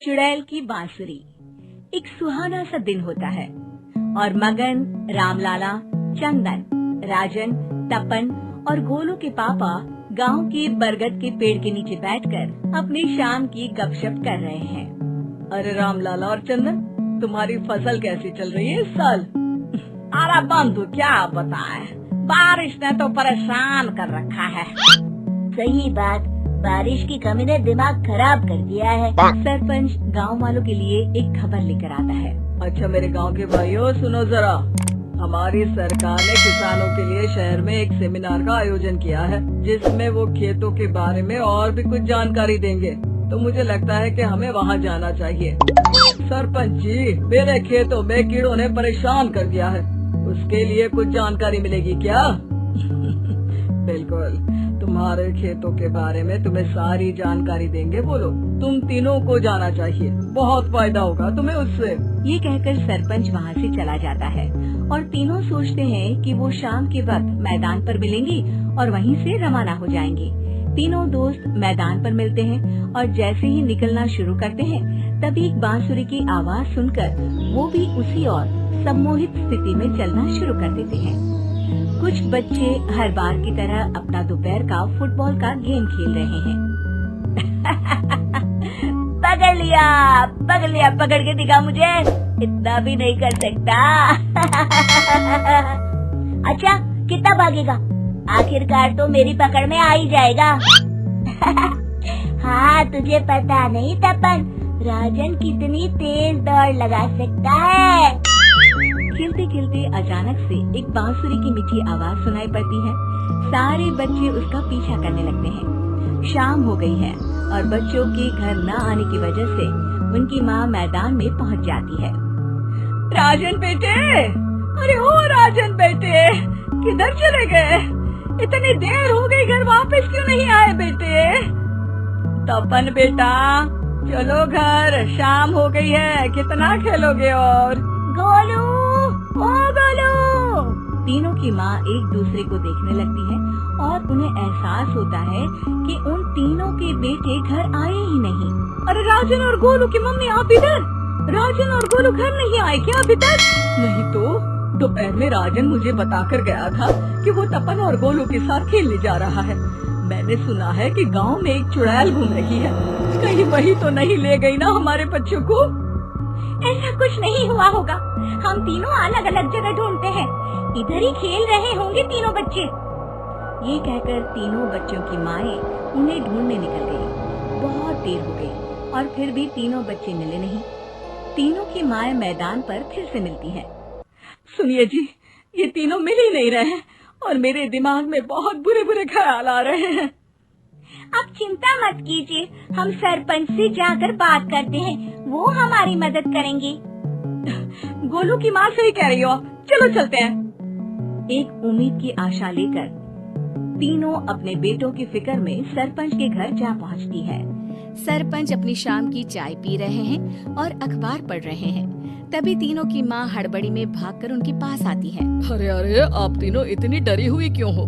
चुड़ैल की बांसुरी। एक सुहाना सा दिन होता है और मगन, रामलाला, चंदन, राजन, तपन और गोलू के पापा गांव के बरगद के पेड़ के नीचे बैठकर अपनी शाम की गपशप कर रहे हैं। अरे रामलाला और चंदन, तुम्हारी फसल कैसी चल रही है इस साल? अरे बंधु, क्या बताएं, बारिश ने तो परेशान कर रखा है। सही बात, बारिश की कमी ने दिमाग खराब कर दिया है। सरपंच गांव वालों के लिए एक खबर लेकर आता है। अच्छा मेरे गांव के भाइयों, सुनो जरा। हमारी सरकार ने किसानों के लिए शहर में एक सेमिनार का आयोजन किया है, जिसमें वो खेतों के बारे में और भी कुछ जानकारी देंगे। तो मुझे लगता है कि हमें वहाँ जाना चाहिए। सरपंच जी, मेरे खेतों में कीड़ों ने परेशान कर दिया है, उसके लिए कुछ जानकारी मिलेगी क्या? बिल्कुल, तुम्हारे खेतों के बारे में तुम्हें सारी जानकारी देंगे। बोलो, तुम तीनों को जाना चाहिए, बहुत फायदा होगा तुम्हें उससे। ये कहकर सरपंच वहाँ से चला जाता है और तीनों सोचते हैं कि वो शाम के वक्त मैदान पर मिलेंगे और वहीं से रवाना हो जाएंगे। तीनों दोस्त मैदान पर मिलते हैं और जैसे ही निकलना शुरू करते हैं तभी एक बांसुरी की आवाज सुनकर वो भी उसी ओर सम्मोहित स्थिति में चलना शुरू कर देते हैं। कुछ बच्चे हर बार की तरह अपना दोपहर का फुटबॉल का गेम खेल रहे हैं। पकड़ लिया, पकड़ के दिखा मुझे, इतना भी नहीं कर सकता। अच्छा, कितना भागेगा? आखिरकार तो मेरी पकड़ में आ ही जाएगा। हाँ, तुझे पता नहीं तपन, राजन कितनी तेज दौड़ लगा सकता है। खेलते खेलते अचानक से एक बांसुरी की मीठी आवाज सुनाई पड़ती है। सारे बच्चे उसका पीछा करने लगते हैं। शाम हो गई है और बच्चों के घर न आने की वजह से उनकी माँ मैदान में पहुँच जाती है। राजन बेटे, अरे ओ राजन बेटे, किधर चले गए? इतनी देर हो गई, घर वापस क्यों नहीं आए बेटे? तपन बेटा, चलो घर, शाम हो गई है, कितना खेलोगे? और गोलू, ओ गोलू! तीनों की माँ एक दूसरे को देखने लगती है और उन्हें एहसास होता है कि उन तीनों के बेटे घर आए ही नहीं। अरे राजन और गोलू की मम्मी, आप इधर? राजन और गोलू घर नहीं आए क्या अभी तक? नहीं तो दोपहर में राजन मुझे बताकर गया था कि वो तपन और गोलू के साथ खेलने जा रहा है। मैंने सुना है कि गांव में एक चुड़ैल घूम रही है, कहीं वही तो नहीं ले गई ना हमारे बच्चों को? ऐसा कुछ नहीं हुआ होगा, हम तीनों अलग अलग जगह ढूंढते हैं, इधर ही खेल रहे होंगे तीनों बच्चे। ये कहकर तीनों बच्चों की माएं उन्हें ढूंढने निकल गयी। बहुत देर हो गई और फिर भी तीनों बच्चे मिले नहीं। तीनों की माएं मैदान पर फिर से मिलती हैं। सुनिए जी, ये तीनों मिल ही नहीं रहे हैं और मेरे दिमाग में बहुत बुरे बुरे ख्याल आ रहे हैं। आप चिंता मत कीजिए, हम सरपंच से जाकर बात करते हैं, वो हमारी मदद करेंगे। गोलू की माँ सही कह रही हो, चलो चलते हैं। एक उम्मीद की आशा लेकर तीनों अपने बेटों की फिक्र में सरपंच के घर जा पहुंचती है। सरपंच अपनी शाम की चाय पी रहे हैं और अखबार पढ़ रहे हैं। तभी तीनों की माँ हड़बड़ी में भागकर उनके पास आती है। अरे अरे, आप तीनों इतनी डरी हुई क्यों हो?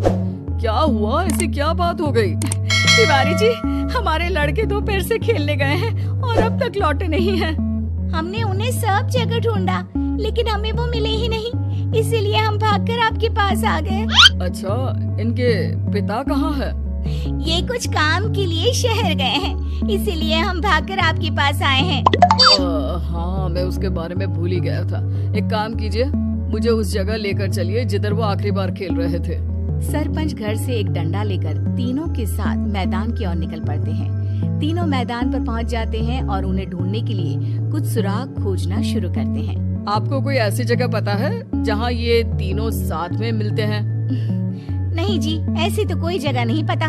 क्या हुआ? ऐसी क्या बात हो गई? तिवारी जी, हमारे लड़के दोपहर से खेलने गए हैं और अब तक लौटे नहीं हैं। हमने उन्हें सब जगह ढूंढा, लेकिन हमें वो मिले ही नहीं, इसीलिए हम भागकर आपके पास आ गए। अच्छा, इनके पिता कहाँ है? ये कुछ काम के लिए शहर गए हैं, इसीलिए हम भागकर आपके पास आए हैं। हाँ, मैं उसके बारे में भूल ही गया था। एक काम कीजिए, मुझे उस जगह लेकर चलिए जिधर वो आखिरी बार खेल रहे थे। सरपंच घर से एक डंडा लेकर तीनों के साथ मैदान की ओर निकल पड़ते हैं। तीनों मैदान पर पहुंच जाते हैं और उन्हें ढूंढने के लिए कुछ सुराग खोजना शुरू करते हैं। आपको कोई ऐसी जगह पता है जहां ये तीनों साथ में मिलते हैं? नहीं जी, ऐसी तो कोई जगह नहीं पता।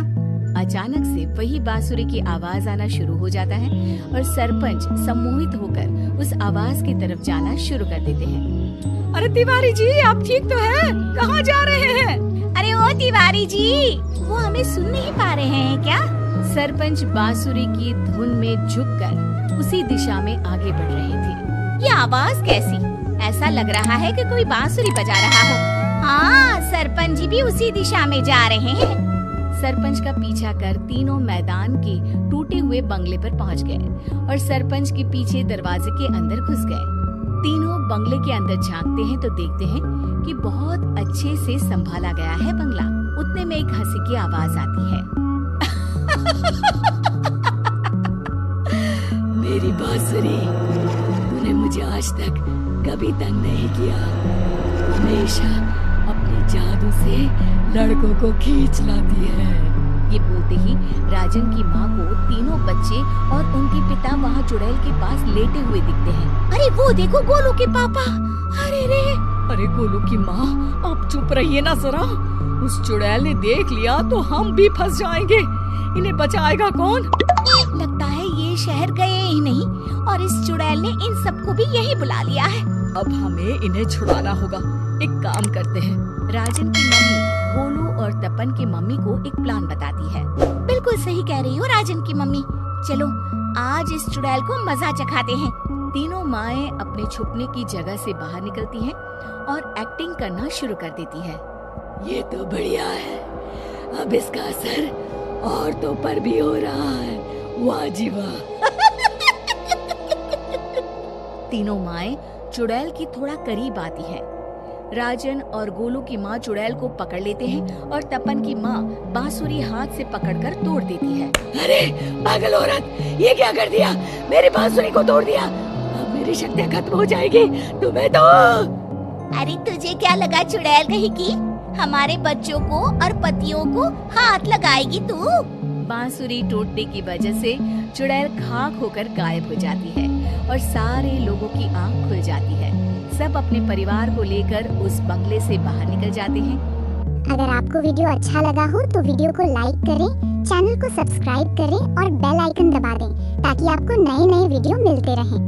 अचानक से वही बांसुरी की आवाज आना शुरू हो जाता है और सरपंच सम्मोहित होकर उस आवाज की तरफ जाना शुरू कर देते हैं। अरे तिवारी जी, आप ठीक तो हैं? कहाँ जा रहे हैं? अरे ओ तिवारी जी, वो हमें सुन नहीं पा रहे हैं क्या? सरपंच बांसुरी की धुन में झुककर उसी दिशा में आगे बढ़ रहे थे। ये आवाज कैसी? ऐसा लग रहा है कि कोई बांसुरी बजा रहा हो। हाँ, सरपंच जी भी उसी दिशा में जा रहे हैं। सरपंच का पीछा कर तीनों मैदान के टूटे हुए बंगले पर पहुंच गए और सरपंच के पीछे दरवाजे के अंदर घुस गए। तीनों बंगले के अंदर झांकते हैं तो देखते हैं कि बहुत अच्छे से संभाला गया है बंगला। उतने में एक हंसी की आवाज आती है। मेरी बांसुरी, तूने मुझे आज तक कभी तंग नहीं किया। हमेशा अपने जादू से लड़कों को खींच लाती है। ये बोलते ही राजन की माँ को तीनों बच्चे और उनके पिता वहाँ चुड़ैल के पास लेटे हुए दिखते हैं। अरे वो देखो गोलू के पापा। अरे रे, अरे गोलू की माँ, आप चुप रहिए ना जरा। उस चुड़ैल ने देख लिया तो हम भी फंस जाएंगे। इन्हें बचाएगा कौन? लगता है ये शहर गए ही नहीं और इस चुड़ैल ने इन सबको भी यही बुला लिया है। अब हमें इन्हें छुड़ाना होगा। एक काम करते हैं। राजन की मम्मी गोलू और तपन की मम्मी को एक प्लान बताती है। बिल्कुल सही कह रही हो राजन की मम्मी। चलो आज इस चुड़ैल को मजा चखाते हैं। तीनों माएं अपने छुपने की जगह से बाहर निकलती हैं और एक्टिंग करना शुरू कर देती है। ये तो बढ़िया है। अब इसका असर औरतों पर भी हो रहा है। वाह जी वाह। तीनों माएं चुड़ैल की थोड़ा करीब आती हैं। राजन और गोलू की माँ चुड़ैल को पकड़ लेते हैं और तपन की माँ बांसुरी हाथ से पकड़कर तोड़ देती है। अरे पागल औरत, ये क्या कर दिया? मेरी बांसुरी को तोड़ दिया। अब मेरी शक्तियाँ खत्म हो जाएगी। तुम्हें तो अरे तुझे क्या लगा चुड़ैल कहीं की हमारे बच्चों को और पतियों को हाथ लगाएगी तू? बांसुरी टूटने की वजह से चुड़ैल खाक होकर गायब हो जाती है और सारे लोगों की आंख खुल जाती है। सब अपने परिवार को लेकर उस बंगले से बाहर निकल जाते हैं। अगर आपको वीडियो अच्छा लगा हो तो वीडियो को लाइक करें, चैनल को सब्सक्राइब करें और बेल आइकन दबा दें ताकि आपको नए नए वीडियो मिलते रहें।